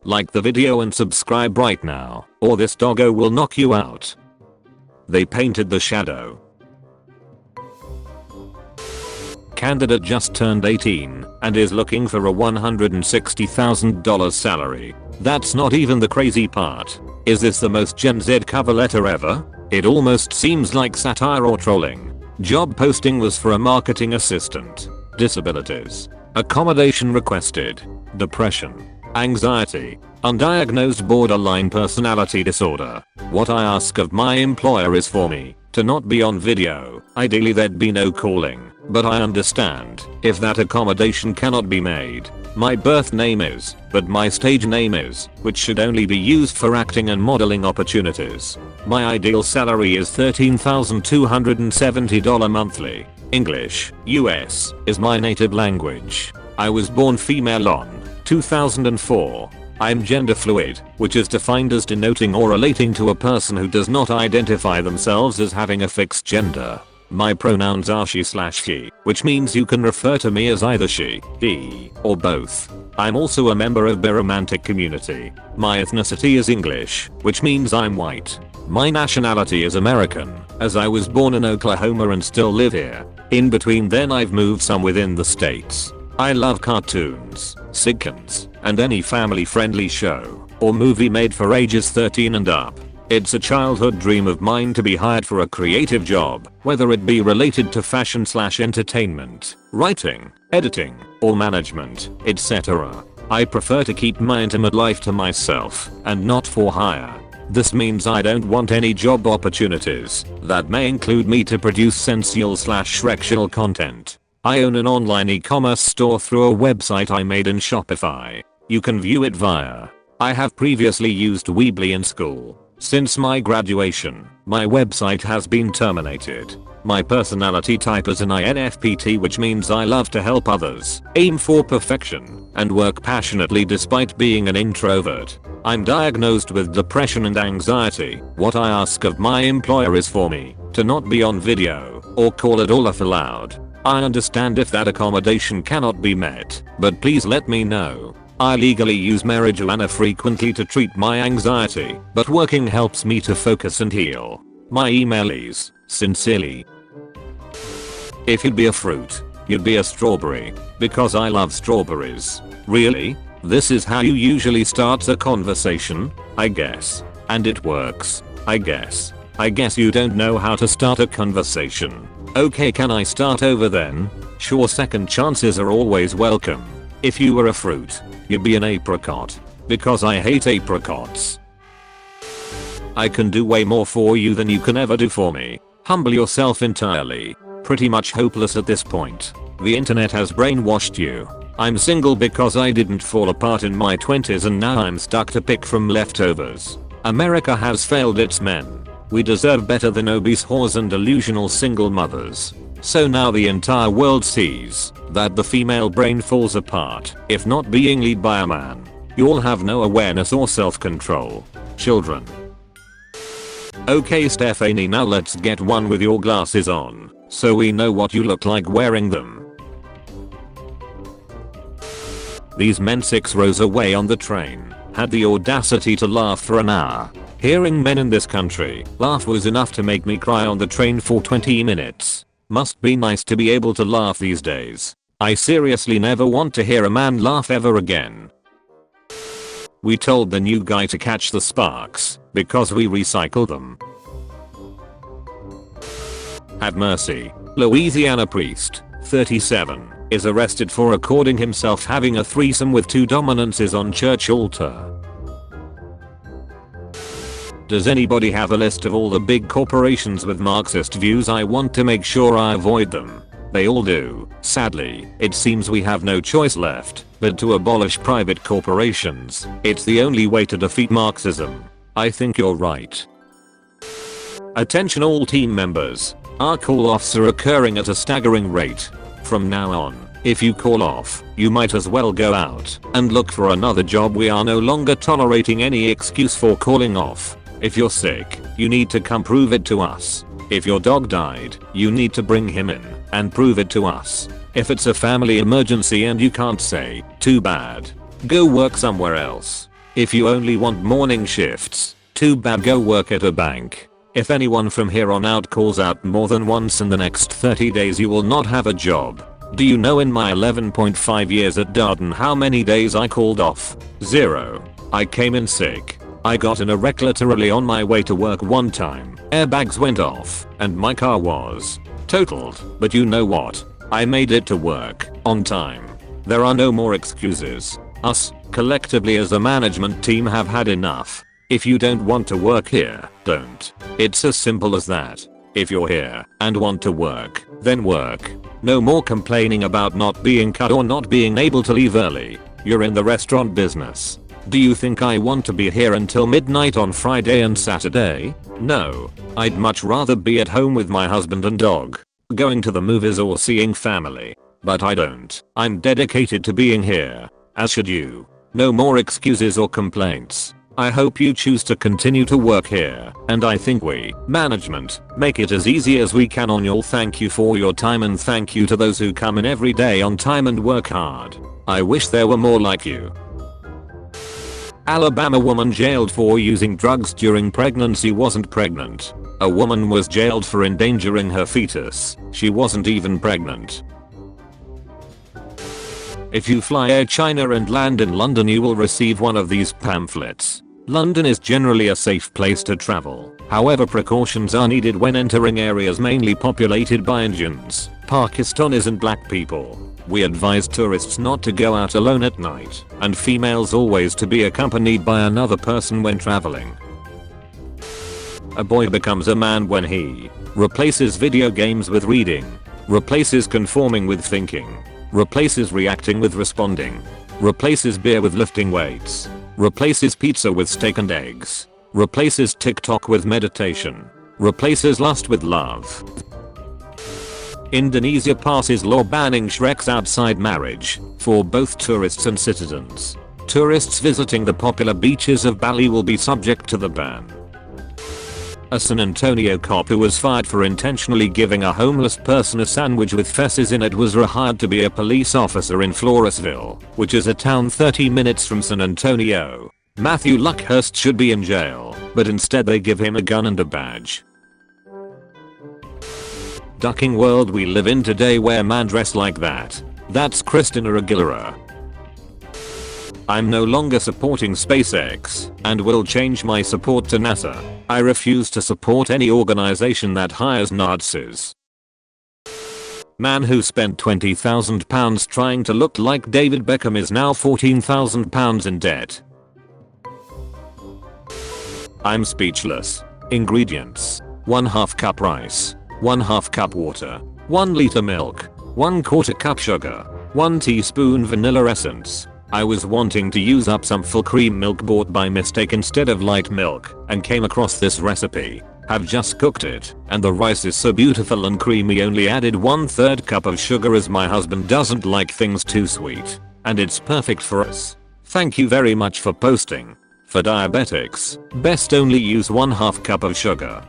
Like the video and subscribe right now, or this doggo will knock you out. They painted the shadow. Candidate just turned 18 and is looking for a $160,000 salary. That's not even the crazy part. Is this the most Gen Z cover letter ever? It almost seems like satire or trolling. Job posting was for a marketing assistant. Disabilities. Accommodation requested. Depression. Anxiety. Undiagnosed borderline personality disorder. What I ask of my employer is for me to not be on video. Ideally there'd be no calling, but I understand if that accommodation cannot be made. My birth name is, but my stage name is, which should only be used for acting and modeling opportunities. My ideal salary is $13,270 monthly. English, US, is my native language. I was born female on 2004. I'm gender fluid, which is defined as denoting or relating to a person who does not identify themselves as having a fixed gender. My pronouns are she/he, which means you can refer to me as either she, he, or both. I'm also a member of the biromantic community. My ethnicity is English, which means I'm white. My nationality is American, as I was born in Oklahoma and still live here. In between then I've moved some within the states. I love cartoons, sitcoms, and any family-friendly show or movie made for ages 13 and up. It's a childhood dream of mine to be hired for a creative job, whether it be related to fashion/entertainment, writing, editing, or management, etc. I prefer to keep my intimate life to myself and not for hire. This means I don't want any job opportunities that may include me to produce sensual/recreational content. I own an online e-commerce store through a website I made in Shopify. You can view it via. I have previously used Weebly in school. Since my graduation, my website has been terminated. My personality type is an INFP, which means I love to help others, aim for perfection, and work passionately despite being an introvert. I'm diagnosed with depression and anxiety. What I ask of my employer is for me to not be on video or call at all if allowed. I understand if that accommodation cannot be met, but please let me know. I legally use marijuana frequently to treat my anxiety, but working helps me to focus and heal. My email is, sincerely. If you'd be a fruit, you'd be a strawberry, because I love strawberries. Really? This is how you usually start a conversation? I guess. And it works. I guess. I guess you don't know how to start a conversation. Okay, can I start over then? Sure, second chances are always welcome. If you were a fruit, you'd be an apricot. Because I hate apricots. I can do way more for you than you can ever do for me. Humble yourself entirely. Pretty much hopeless at this point. The internet has brainwashed you. I'm single because I didn't fall apart in my 20s and now I'm stuck to pick from leftovers. America has failed its men. We deserve better than obese whores and delusional single mothers. So now the entire world sees that the female brain falls apart if not being led by a man. You all have no awareness or self-control. Children. Okay Stephanie, now let's get one with your glasses on so we know what you look like wearing them. These men 6 rows away on the train had the audacity to laugh for an hour. Hearing men in this country laugh was enough to make me cry on the train for 20 minutes. Must be nice to be able to laugh these days. I seriously never want to hear a man laugh ever again. We told the new guy to catch the sparks because we recycle them. Have mercy. Louisiana priest, 37, is arrested for recording himself having a threesome with 2 dominances on church altar. Does anybody have a list of all the big corporations with Marxist views? I want to make sure I avoid them. They all do. Sadly, it seems we have no choice left but to abolish private corporations. It's the only way to defeat Marxism. I think you're right. Attention all team members. Our call-offs are occurring at a staggering rate. From now on, if you call off, you might as well go out and look for another job. We are no longer tolerating any excuse for calling off. If you're sick, you need to come prove it to us. If your dog died, you need to bring him in and prove it to us. If it's a family emergency and you can't say, too bad, go work somewhere else. If you only want morning shifts, too bad, go work at a bank. If anyone from here on out calls out more than once in the next 30 days, you will not have a job. Do you know in my 11.5 years at Darden how many days I called off? 0. I came in sick. I got in a wreck literally on my way to work one time. Airbags went off and my car was totaled. But you know what? I made it to work on time. There are no more excuses. Us, collectively as a management team, have had enough. If you don't want to work here, don't. It's as simple as that. If you're here and want to work, then work. No more complaining about not being cut or not being able to leave early. You're in the restaurant business. Do you think I want to be here until midnight on Friday and Saturday? No. I'd much rather be at home with my husband and dog, going to the movies or seeing family. But I don't. I'm dedicated to being here. As should you. No more excuses or complaints. I hope you choose to continue to work here, and I think we, management, make it as easy as we can on y'all. Thank you for your time, and thank you to those who come in every day on time and work hard. I wish there were more like you. Alabama woman jailed for using drugs during pregnancy wasn't pregnant. A woman was jailed for endangering her fetus. She wasn't even pregnant. If you fly Air China and land in London, you will receive one of these pamphlets. London is generally a safe place to travel. However, precautions are needed when entering areas mainly populated by Indians, Pakistanis and black people. We advise tourists not to go out alone at night, and females always to be accompanied by another person when traveling. A boy becomes a man when he replaces video games with reading, replaces conforming with thinking, replaces reacting with responding, replaces beer with lifting weights, replaces pizza with steak and eggs, replaces TikTok with meditation, replaces lust with love. Indonesia passes law banning shreks outside marriage for both tourists and citizens. Tourists visiting the popular beaches of Bali will be subject to the ban. A San Antonio cop who was fired for intentionally giving a homeless person a sandwich with feces in it was rehired to be a police officer in Floresville, which is a town 30 minutes from San Antonio. Matthew Luckhurst should be in jail, but instead they give him a gun and a badge. Ducking world we live in today, where man dress like that. That's Christina Aguilera. I'm no longer supporting SpaceX, and will change my support to NASA. I refuse to support any organization that hires Nazis. Man who spent £20,000 trying to look like David Beckham is now £14,000 in debt. I'm speechless. Ingredients: 1/2 cup rice, 1/2 cup water, 1 liter milk, 1/4 cup sugar, 1 teaspoon vanilla essence. I was wanting to use up some full cream milk bought by mistake instead of light milk, and came across this recipe. Have just cooked it, and the rice is so beautiful and creamy. Only added 1/3 cup of sugar as my husband doesn't like things too sweet. And it's perfect for us. Thank you very much for posting. For diabetics, best only use 1/2 cup of sugar.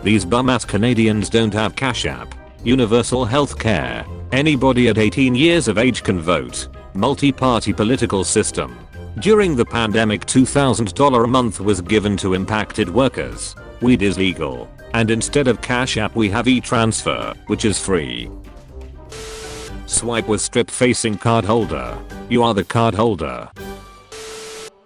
These bum-ass Canadians don't have Cash App, universal health care. Anybody at 18 years of age can vote. Multi-party political system. During the pandemic, $2,000 a month was given to impacted workers. Weed is legal, and instead of Cash App we have e-transfer, which is free. Swipe with strip facing card holder. You are the card holder.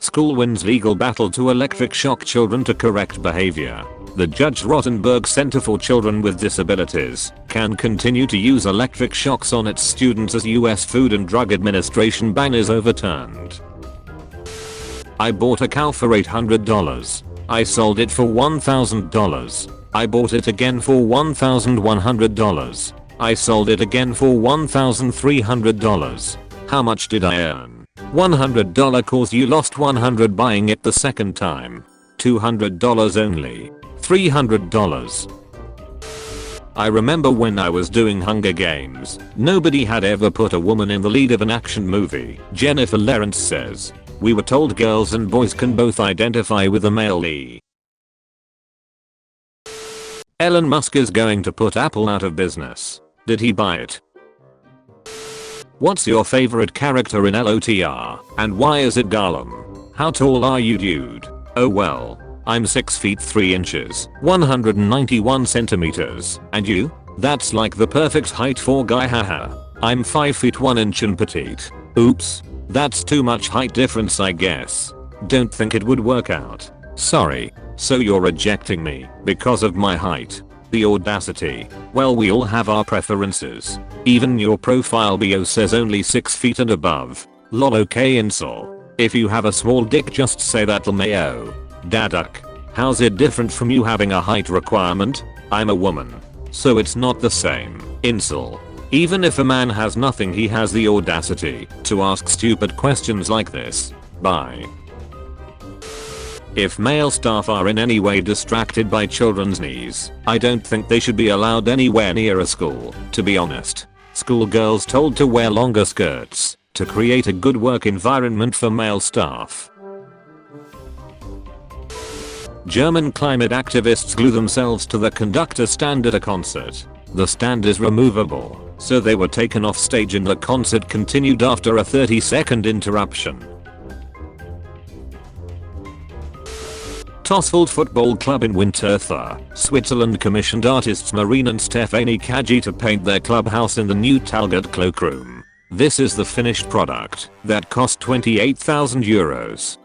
School wins legal battle to electric shock children to correct behavior. The Judge Rottenberg Center for Children with Disabilities can continue to use electric shocks on its students as US Food and Drug Administration ban is overturned. I bought a cow for $800. I sold it for $1,000. I bought it again for $1,100. I sold it again for $1,300. How much did I earn? $100 cause you lost $100 buying it the second time. $200 only. $300. I remember when I was doing Hunger Games, nobody had ever put a woman in the lead of an action movie. Jennifer Lawrence says, "We were told girls and boys can both identify with a male lead." Elon Musk is going to put Apple out of business. Did he buy it? What's your favorite character in LOTR, and why is it Gollum? How tall are you, dude? Oh well. I'm 6 feet 3 inches, 191 centimeters. And you? That's like the perfect height for guy, haha. I'm 5 feet 1 inch and petite. Oops. That's too much height difference, I guess. Don't think it would work out. Sorry. So you're rejecting me because of my height? The audacity. Well, we all have our preferences. Even your profile bio says only 6 feet and above. Lol, okay insole. If you have a small dick, just say that lmao. Daduck. How's it different from you having a height requirement? I'm a woman. So it's not the same. Insole. Even if a man has nothing, he has the audacity to ask stupid questions like this. Bye. If male staff are in any way distracted by children's knees, I don't think they should be allowed anywhere near a school, to be honest. Schoolgirls told to wear longer skirts to create a good work environment for male staff. German climate activists glue themselves to the conductor stand at a concert. The stand is removable, so they were taken off stage and the concert continued after a 30-second interruption. Tosfeld Football Club in Winterthur, Switzerland commissioned artists Marine and Stefanie Kaji to paint their clubhouse in the new Talgott cloakroom. This is the finished product that cost €28,000.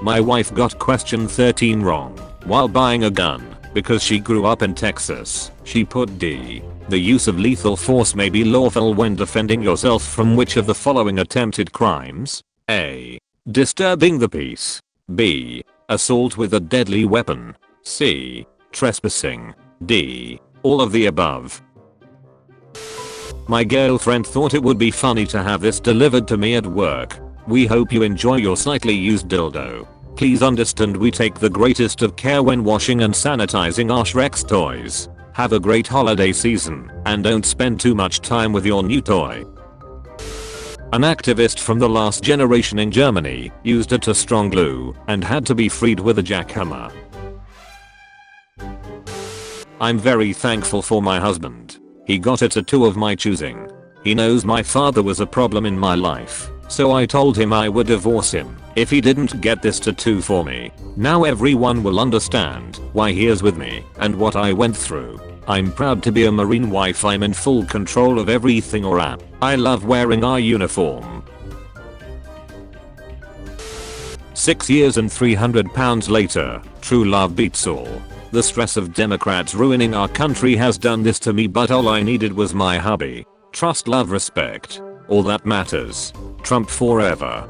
My wife got question 13 wrong while buying a gun because she grew up in Texas. She put D. The use of lethal force may be lawful when defending yourself from which of the following attempted crimes? A. Disturbing the peace. B. Assault with a deadly weapon. C. Trespassing. D. All of the above. My girlfriend thought it would be funny to have this delivered to me at work. We hope you enjoy your slightly used dildo. Please understand we take the greatest of care when washing and sanitizing our Shrek's toys. Have a great holiday season and don't spend too much time with your new toy. An activist from the last generation in Germany used it to strong glue and had to be freed with a jackhammer. I'm very thankful for my husband. He got a tattoo of my choosing. He knows my father was a problem in my life, so I told him I would divorce him if he didn't get this tattoo for me. Now everyone will understand why he is with me and what I went through. I'm proud to be a Marine wife. I'm in full control of everything or am. I love wearing our uniform. 6 years and 300 pounds later, true love beats all. The stress of Democrats ruining our country has done this to me, but all I needed was my hubby. Trust, love, respect. All that matters. Trump forever.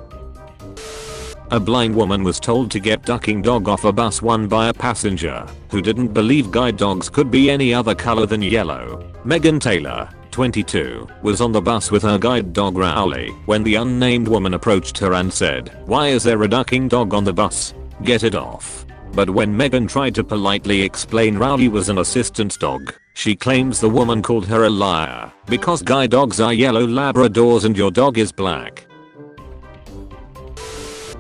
A blind woman was told to get ducking dog off a bus won by a passenger who didn't believe guide dogs could be any other color than yellow. Megan Taylor, 22, was on the bus with her guide dog Rowley when the unnamed woman approached her and said, "Why is there a ducking dog on the bus? Get it off." But when Megan tried to politely explain Rowley was an assistance dog, she claims the woman called her a liar because guide dogs are yellow Labradors and your dog is black.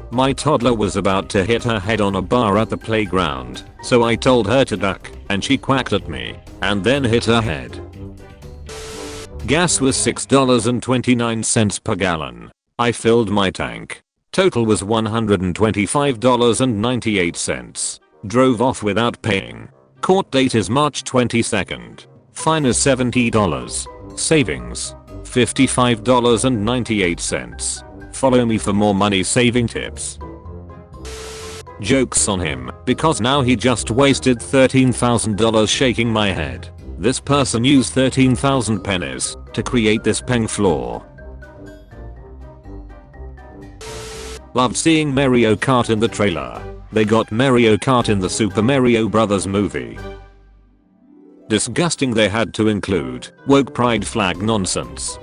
My toddler was about to hit her head on a bar at the playground, so I told her to duck, and she quacked at me, and then hit her head. Gas was $6.29 per gallon. I filled my tank. Total was $125.98. Drove off without paying. Court date is March 22nd. Fine is $70. Savings $55.98. Follow me for more money saving tips. Jokes on him, because now he just wasted $13,000 shaking my head. This person used 13,000 pennies to create this peng floor. Loved seeing Mario Kart in the trailer. They got Mario Kart in the Super Mario Bros. Movie. Disgusting they had to include woke pride flag nonsense.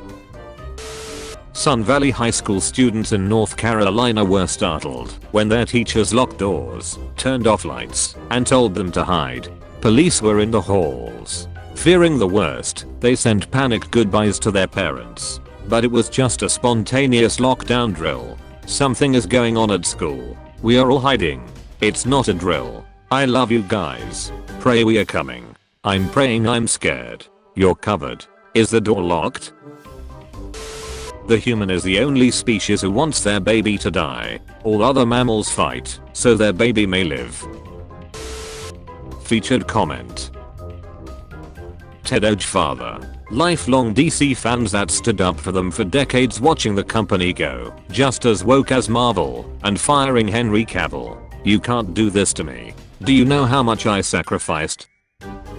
Sun Valley High School students in North Carolina were startled when their teachers locked doors, turned off lights, and told them to hide. Police were in the halls. Fearing the worst, they sent panicked goodbyes to their parents. But it was just a spontaneous lockdown drill. Something is going on at school. We are all hiding. It's not a drill. I love you guys. Pray we are coming. I'm praying. I'm scared. You're covered. Is the door locked? The human is the only species who wants their baby to die. All other mammals fight so their baby may live. Featured comment. Ted Oge father. Lifelong DC fans that stood up for them for decades, watching the company go just as woke as Marvel and firing Henry Cavill. You can't do this to me. Do you know how much I sacrificed